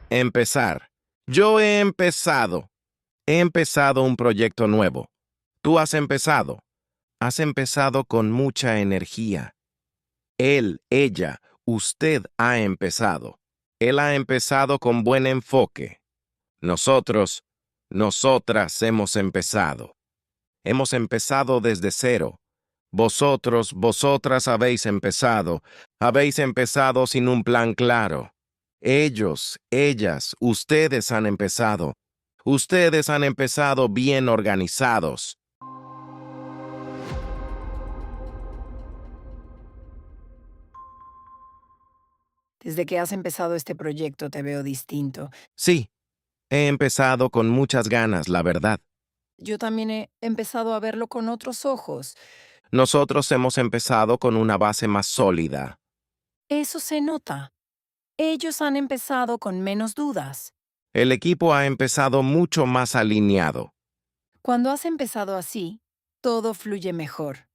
Empezar. Yo he empezado. He empezado un proyecto nuevo. Tú has empezado. Has empezado con mucha energía. Él, ella, usted ha empezado. Él ha empezado con buen enfoque. Nosotros, nosotras hemos empezado. Hemos empezado desde cero. Vosotros, vosotras habéis empezado sin un plan claro. Ellos, ellas, ustedes han empezado. Ustedes han empezado bien organizados. Desde que has empezado este proyecto te veo distinto. Sí, he empezado con muchas ganas, la verdad. Yo también he empezado a verlo con otros ojos. Nosotros hemos empezado con una base más sólida. Eso se nota. Ellos han empezado con menos dudas. El equipo ha empezado mucho más alineado. Cuando has empezado así, todo fluye mejor.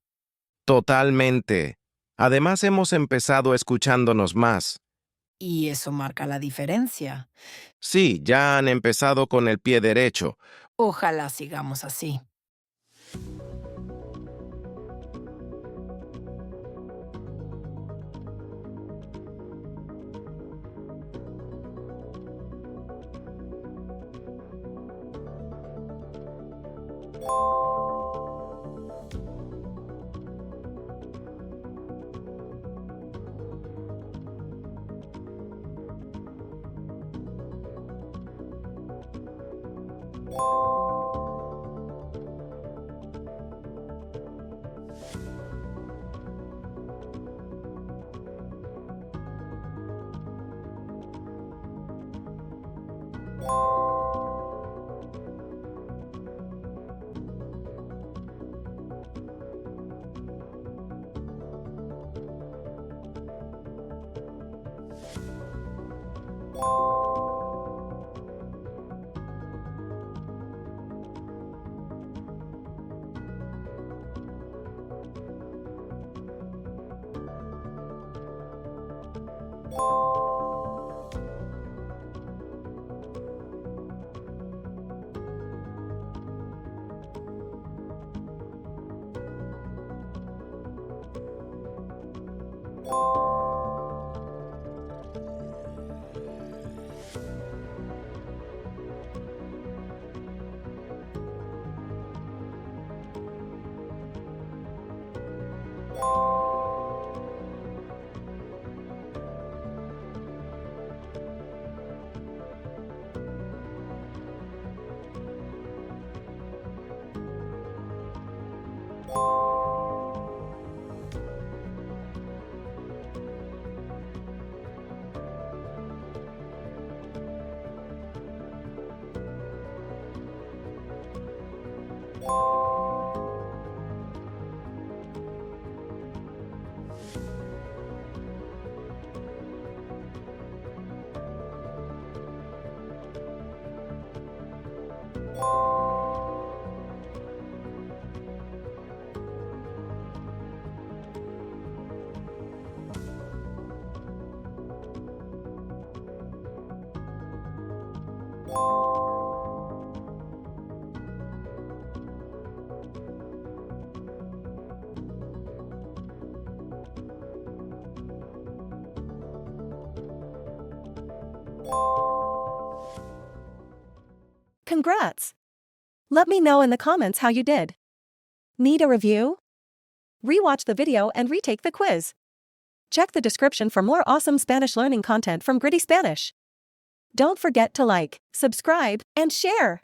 Totalmente. Además, hemos empezado escuchándonos más. Y eso marca la diferencia. Sí, ya han empezado con el pie derecho. Ojalá sigamos así. Congrats! Let me know in the comments how you did. Need a review? Rewatch the video and retake the quiz. Check the description for more awesome Spanish learning content from Gritty Spanish. Don't forget to like, subscribe, and share.